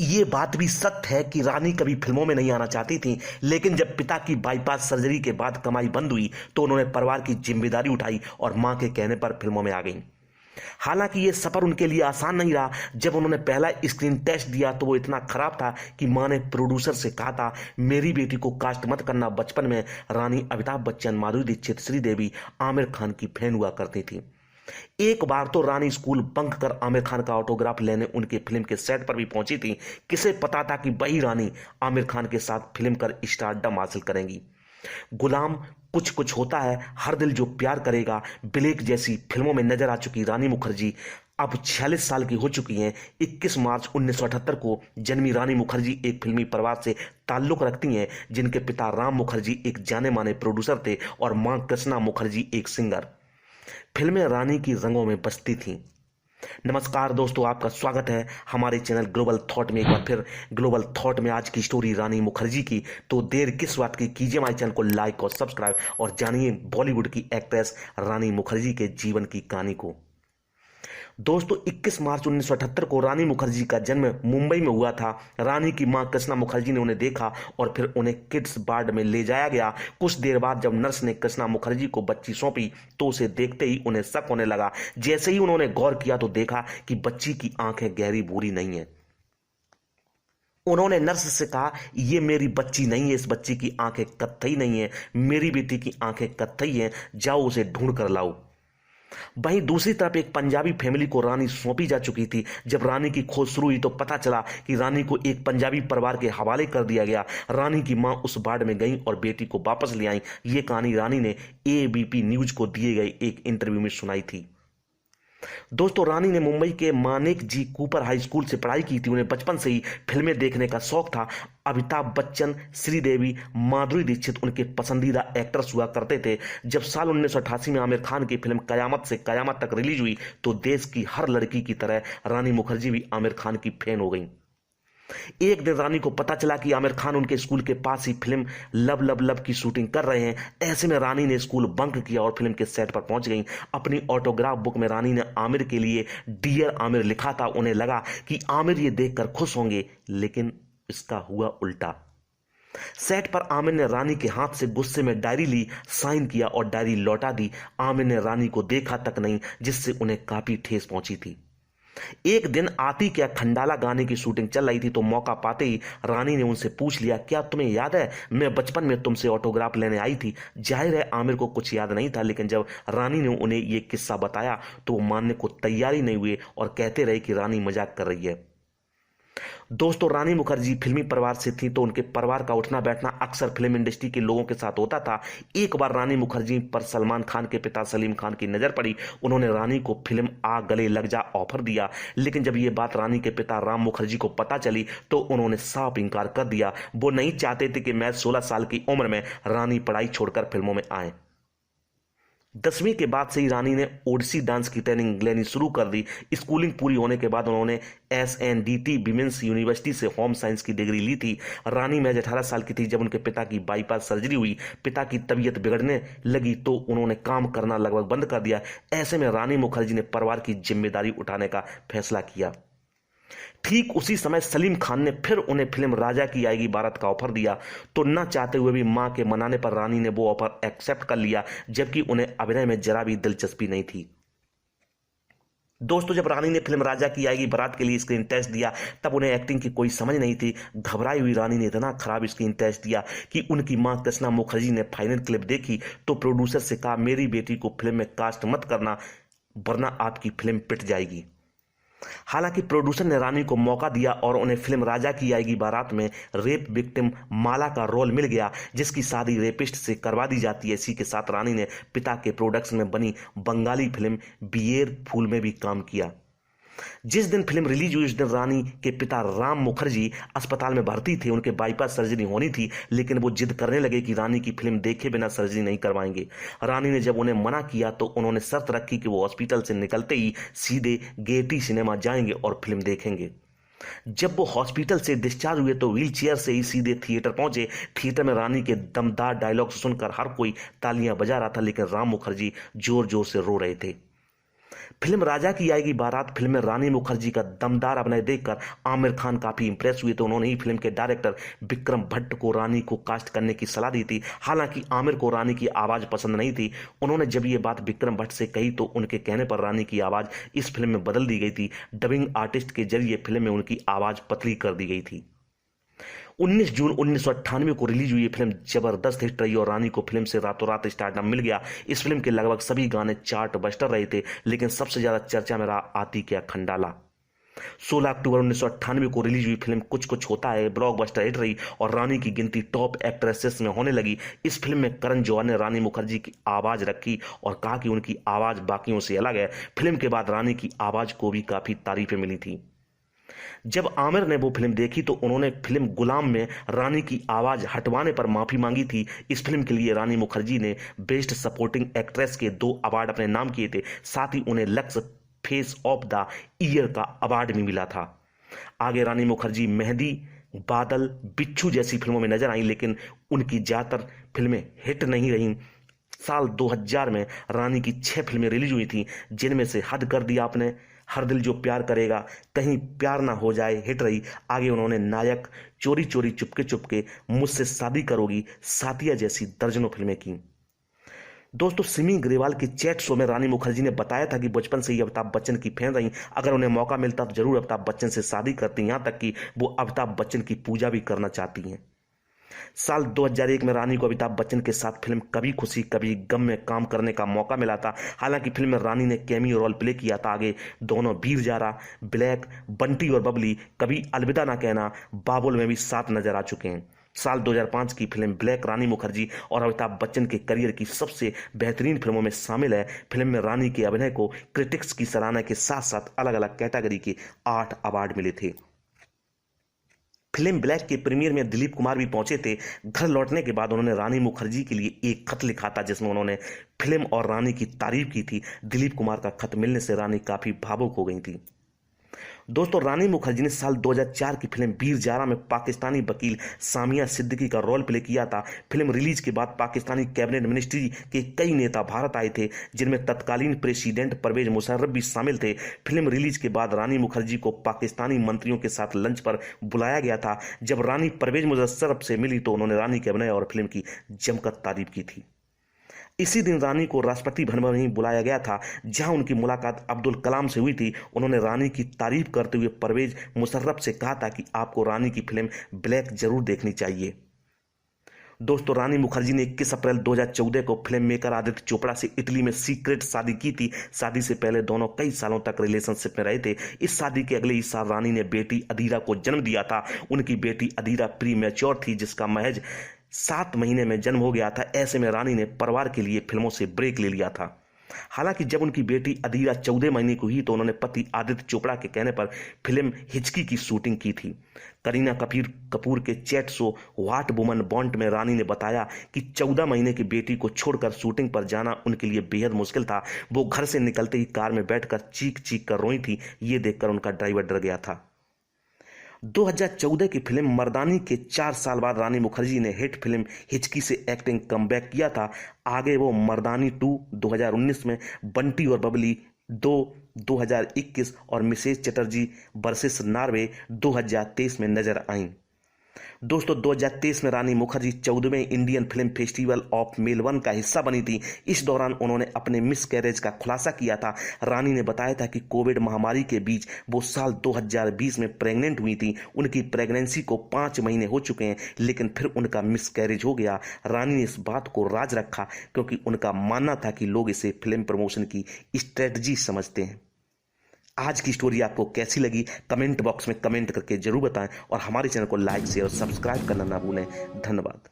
ये बात भी सत्य है कि रानी कभी फिल्मों में नहीं आना चाहती थी, लेकिन जब पिता की बाईपास सर्जरी के बाद कमाई बंद हुई तो उन्होंने परिवार की जिम्मेदारी उठाई और मां के कहने पर फिल्मों में आ गई। हालांकि ये सफर उनके लिए आसान नहीं रहा। जब उन्होंने पहला स्क्रीन टेस्ट दिया तो वो इतना खराब था कि मां ने प्रोड्यूसर से कहा था, मेरी बेटी को कास्ट मत करना। बचपन में रानी अमिताभ बच्चन, माधुरी दीक्षित, श्रीदेवी, आमिर खान की फैन हुआ करती थी। एक बार तो रानी स्कूल बंक कर आमिर खान का ऑटोग्राफ लेने उनके फिल्म के सेट पर भी पहुंची थी। किसे पता था कि वही रानी आमिर खान के साथ फिल्म कर स्टारडम हासिल करेंगी। गुलाम, कुछ कुछ होता है, हर दिल जो प्यार करेगा, ब्लेक जैसी फिल्मों में नजर आ चुकी रानी मुखर्जी अब 46 साल की हो चुकी हैं। 21 मार्च 1978 को जन्मी रानी मुखर्जी एक फिल्मी परिवार से ताल्लुक रखती हैं, जिनके पिता राम मुखर्जी एक जाने माने प्रोड्यूसर थे और मां कृष्णा मुखर्जी एक सिंगर। फिल्में रानी की रंगों में बसती थीं। नमस्कार दोस्तों, आपका स्वागत है हमारे चैनल ग्लोबल थॉट में। एक बार फिर ग्लोबल थॉट में आज की स्टोरी रानी मुखर्जी की। तो देर किस बात की, कीजिए हमारे चैनल को लाइक और सब्सक्राइब और जानिए बॉलीवुड की एक्ट्रेस रानी मुखर्जी के जीवन की कहानी को। दोस्तों, 21 मार्च 1978 को रानी मुखर्जी का जन्म मुंबई में हुआ था। रानी की मां कृष्णा मुखर्जी ने उन्हें देखा और फिर उन्हें किड्स वार्ड में ले जाया गया। कुछ देर बाद जब नर्स ने कृष्णा मुखर्जी को बच्ची सौंपी तो उसे देखते ही उन्हें शक होने लगा। जैसे ही उन्होंने गौर किया तो देखा कि बच्ची की आंखें गहरी भूरी नहीं है। उन्होंने नर्स से कहा, यह मेरी बच्ची नहीं है, इस बच्ची की आंखें कत्थई नहीं है, मेरी बेटी की आंखें कत्थई हैं, जाओ उसे ढूंढ कर लाओ। वहीं दूसरी तरफ एक पंजाबी फैमिली को रानी सौंपी जा चुकी थी। जब रानी की खोज शुरू हुई तो पता चला कि रानी को एक पंजाबी परिवार के हवाले कर दिया गया। रानी की मां उस वार्ड में गई और बेटी को वापस ले आई। ये कहानी रानी ने एबीपी न्यूज को दिए गए एक इंटरव्यू में सुनाई थी। दोस्तों, रानी ने मुंबई के मानेक जी कूपर हाई स्कूल से पढ़ाई की थी। उन्हें बचपन से ही फिल्में देखने का शौक था। अमिताभ बच्चन, श्रीदेवी, माधुरी दीक्षित उनके पसंदीदा एक्टर्स हुआ करते थे। जब साल 1988 में आमिर खान की फिल्म कयामत से कयामत तक रिलीज हुई तो देश की हर लड़की की तरह रानी मुखर्जी भी आमिर खान की फैन हो गई। एक दिन रानी को पता चला कि आमिर खान उनके स्कूल के पास ही फिल्म लव लव लव की शूटिंग कर रहे हैं। ऐसे में रानी ने स्कूल बंक किया और फिल्म के सेट पर पहुंच गई। अपनी ऑटोग्राफ बुक में रानी ने आमिर के लिए डियर आमिर लिखा था। उन्हें लगा कि आमिर ये देखकर खुश होंगे, लेकिन इसका हुआ उल्टा। सेट पर आमिर ने रानी के हाथ से गुस्से में डायरी ली, साइन किया और डायरी लौटा दी। आमिर ने रानी को देखा तक नहीं, जिससे उन्हें काफी ठेस पहुंची थी। एक दिन आती क्या खंडाला गाने की शूटिंग चल रही थी तो मौका पाते ही रानी ने उनसे पूछ लिया, क्या तुम्हें याद है मैं बचपन में तुमसे ऑटोग्राफ लेने आई थी। जाहिर है आमिर को कुछ याद नहीं था, लेकिन जब रानी ने उन्हें यह किस्सा बताया तो वो मानने को तैयार ही नहीं हुए और कहते रहे कि रानी मजाक कर रही है। दोस्तों, रानी मुखर्जी फिल्मी परिवार से थी तो उनके परिवार का उठना बैठना अक्सर फिल्म इंडस्ट्री के लोगों के साथ होता था। एक बार रानी मुखर्जी पर सलमान खान के पिता सलीम खान की नजर पड़ी। उन्होंने रानी को फिल्म आ गले लग जा ऑफर दिया, लेकिन जब यह बात रानी के पिता राम मुखर्जी को पता चली तो उन्होंने साफ इंकार कर दिया। वो नहीं चाहते थे कि मैं 16 साल की उम्र में रानी पढ़ाई छोड़कर फिल्मों में आए। 10वीं के बाद से ही रानी ने ओडिसी डांस की ट्रेनिंग लेनी शुरू कर दी। स्कूलिंग पूरी होने के बाद उन्होंने SNDT विमेंस यूनिवर्सिटी से होम साइंस की डिग्री ली थी। रानी महज 18 साल की थी जब उनके पिता की बाईपास सर्जरी हुई। पिता की तबीयत बिगड़ने लगी तो उन्होंने काम करना लगभग बंद कर दिया। ऐसे में रानी मुखर्जी ने परिवार की जिम्मेदारी उठाने का फैसला किया। ठीक उसी समय सलीम खान ने फिर उन्हें फिल्म राजा की आएगी बारात का ऑफर दिया, तो न चाहते हुए भी मां के मनाने पर रानी ने वो ऑफर एक्सेप्ट कर लिया, जबकि उन्हें अभिनय में जरा भी दिलचस्पी नहीं थी। दोस्तों, जब रानी ने फिल्म राजा की आएगी बारात के लिए स्क्रीन टेस्ट दिया तब उन्हें एक्टिंग की कोई समझ नहीं थी। घबराई हुई रानी ने इतना खराब स्क्रीन टेस्ट दिया कि उनकी मां कृष्णा मुखर्जी ने फाइनल क्लिप देखी तो प्रोड्यूसर से कहा, मेरी बेटी को फिल्म में कास्ट मत करना वरना आपकी फिल्म पिट जाएगी। हालांकि प्रोड्यूसर ने रानी को मौका दिया और उन्हें फिल्म राजा की आएगी बारात में रेप विक्टिम माला का रोल मिल गया, जिसकी शादी रेपिस्ट से करवा दी जाती है। इसी के साथ रानी ने पिता के प्रोडक्शन में बनी बंगाली फिल्म बियर फूल में भी काम किया। जिस दिन फिल्म रिलीज हुई उस दिन रानी के पिता राम मुखर्जी अस्पताल में भर्ती थे। उनके बाईपास सर्जरी होनी थी, लेकिन वो जिद करने लगे कि रानी की फिल्म देखे बिना सर्जरी नहीं करवाएंगे। रानी ने जब उन्हें मना किया तो उन्होंने शर्त रखी कि वो हॉस्पिटल से निकलते ही सीधे गेटी सिनेमा जाएंगे और फिल्म देखेंगे। जब वो हॉस्पिटल से डिस्चार्ज हुए तो व्हील चेयर से ही सीधे थिएटर पहुंचे। थिएटर में रानी के दमदार डायलॉग सुनकर हर कोई तालियां बजा रहा था, लेकिन राम मुखर्जी जोर जोर से रो रहे थे। फिल्म राजा की आएगी बारात फिल्म में रानी मुखर्जी का दमदार अभिनय देखकर आमिर खान काफी इंप्रेस हुए थे। उन्होंने ही फिल्म के डायरेक्टर विक्रम भट्ट को रानी को कास्ट करने की सलाह दी थी। हालांकि आमिर को रानी की आवाज पसंद नहीं थी। उन्होंने जब ये बात विक्रम भट्ट से कही तो उनके कहने पर रानी की आवाज इस फिल्म में बदल दी गई थी। डबिंग आर्टिस्ट के जरिए फिल्म में उनकी आवाज पतली कर दी गई थी। 19 जून 1998 को रिलीज हुई फिल्म जबरदस्त हिट रही और रानी को फिल्म से रातों रात स्टारडम मिल गया। इस फिल्म के लगभग सभी गाने चार्ट बस्टर रहे थे, लेकिन सबसे ज्यादा चर्चा में रहा आती क्या खंडाला। 16 अक्टूबर 1998 को रिलीज हुई फिल्म कुछ कुछ होता है ब्लॉकबस्टर हिट रही और रानी की गिनती टॉप एक्ट्रेसेस में होने लगी। इस फिल्म में करण जौहर ने रानी मुखर्जी की आवाज रखी और कहा कि उनकी आवाज बाकियों से अलग है। फिल्म के बाद रानी की आवाज को भी काफी तारीफें मिली थी। जब आमिर ने वो फिल्म देखी तो उन्होंने फिल्म गुलाम में रानी की आवाज हटवाने पर माफी मांगी थी। इस फिल्म के लिए रानी मुखर्जी ने बेस्ट सपोर्टिंग एक्ट्रेस के 2 अवार्ड अपने नाम किए थे। साथ ही उन्हें lux face of the year का अवार्ड भी मिला था। आगे रानी मुखर्जी मेहंदी, बादल, बिच्छू जैसी फिल्मों में नजर आई, लेकिन उनकी ज्यादातर फिल्में हिट नहीं रहीं। साल 2000 में रानी की 6 फिल्में रिलीज हुई थी, जिनमें से हद कर दिया आपने, हर दिल जो प्यार करेगा, कहीं प्यार ना हो जाए हिट रही। आगे उन्होंने नायक, चोरी चोरी चुपके चुपके, मुझसे शादी करोगी, साथिया जैसी दर्जनों फिल्में की। दोस्तों, सिमी ग्रेवाल के चैट शो में रानी मुखर्जी ने बताया था कि बचपन से ही अमिताभ बच्चन की फैन रही। अगर उन्हें मौका मिलता तो जरूर अमिताभ बच्चन से शादी करती, यहां तक कि वो अमिताभ बच्चन की पूजा भी करना चाहती हैं। साल 2001 में रानी को अमिताभ बच्चन के साथ फिल्म कभी खुशी कभी गम में काम करने का मौका मिला था। हालांकि फिल्म में रानी ने कैमियो रोल प्ले किया था। आगे दोनों वीर जारा, ब्लैक, बंटी और बबली, कभी अलविदा ना कहना, बाबुल में भी साथ नजर आ चुके हैं। साल 2005 की फिल्म ब्लैक रानी मुखर्जी और अमिताभ बच्चन के करियर की सबसे बेहतरीन फिल्मों में शामिल है। फिल्म में रानी के अभिनय को क्रिटिक्स की सराहना के साथ साथ अलग अलग कैटेगरी के 8 अवार्ड मिले थे। फिल्म ब्लैक के प्रीमियर में दिलीप कुमार भी पहुंचे थे। घर लौटने के बाद उन्होंने रानी मुखर्जी के लिए एक खत लिखा था, जिसमें उन्होंने फिल्म और रानी की तारीफ की थी। दिलीप कुमार का खत मिलने से रानी काफी भावुक हो गई थी। दोस्तों, रानी मुखर्जी ने साल 2004 की फिल्म वीर जारा में पाकिस्तानी वकील सामिया सिद्दीकी का रोल प्ले किया था। फिल्म रिलीज के बाद पाकिस्तानी कैबिनेट मिनिस्ट्री के कई नेता भारत आए थे, जिनमें तत्कालीन प्रेसिडेंट परवेज मुशर्रफ भी शामिल थे। फिल्म रिलीज के बाद रानी मुखर्जी को पाकिस्तानी मंत्रियों के साथ लंच पर बुलाया गया था। जब रानी परवेज मुशर्रफ से मिली तो उन्होंने रानी के अभिनय और फिल्म की जमकर तारीफ की थी। इसी दिन रानी को राष्ट्रपति भवन में ही बुलाया गया था, जहां उनकी मुलाकात अब्दुल कलाम से हुई थी। उन्होंने रानी की तारीफ करते हुए परवेज मुशर्रफ से कहा था कि आपको रानी की फिल्म ब्लैक जरूर देखनी चाहिए। दोस्तों, रानी मुखर्जी ने 21 अप्रैल 2014 को फिल्म मेकर आदित्य चोपड़ा से इटली में सीक्रेट शादी की थी। शादी से पहले दोनों कई सालों तक रिलेशनशिप में रहे थे। इस शादी के अगले ही साल रानी ने बेटी अदीरा को जन्म दिया था। उनकी बेटी अदीरा प्री मैच्योर थी, जिसका महज 7 महीने में जन्म हो गया था। ऐसे में रानी ने परिवार के लिए फिल्मों से ब्रेक ले लिया था। हालांकि जब उनकी बेटी अदीरा 14 महीने की हुई तो उन्होंने पति आदित्य चोपड़ा के कहने पर फिल्म हिचकी की शूटिंग की थी। करीना कपूर के chat show what woman want में रानी ने बताया कि 14 महीने की बेटी को छोड़कर शूटिंग पर जाना उनके लिए बेहद मुश्किल था। वो घर से निकलते ही कार में बैठकर चीख चीख कर रोई थी। ये देखकर उनका ड्राइवर डर गया था। 2014 की फिल्म मर्दानी के 4 साल बाद रानी मुखर्जी ने हिट फिल्म हिचकी से एक्टिंग कमबैक किया था। आगे वो मर्दानी 2 2019 में, बंटी और बबली 2 2021 और मिसेज चटर्जी वर्सेस नॉर्वे 2023 में नजर आईं। दोस्तों, 2023 में रानी मुखर्जी 14वें Indian film festival of Melbourne का हिस्सा बनी थी। इस दौरान उन्होंने अपने मिस कैरेज का खुलासा किया था। रानी ने बताया था कि कोविड महामारी के बीच वो साल 2020 में प्रेग्नेंट हुई थी। उनकी प्रेगनेंसी को 5 महीने हो चुके हैं, लेकिन फिर उनका मिस कैरेज हो गया। रानी ने इस बात को राज रखा क्योंकि उनका मानना था कि लोग इसे फिल्म प्रमोशन की स्ट्रेटजी समझते हैं। आज की स्टोरी आपको कैसी लगी कमेंट बॉक्स में कमेंट करके जरूर बताएं और हमारे चैनल को लाइक शेयर और सब्सक्राइब करना ना भूलें। धन्यवाद।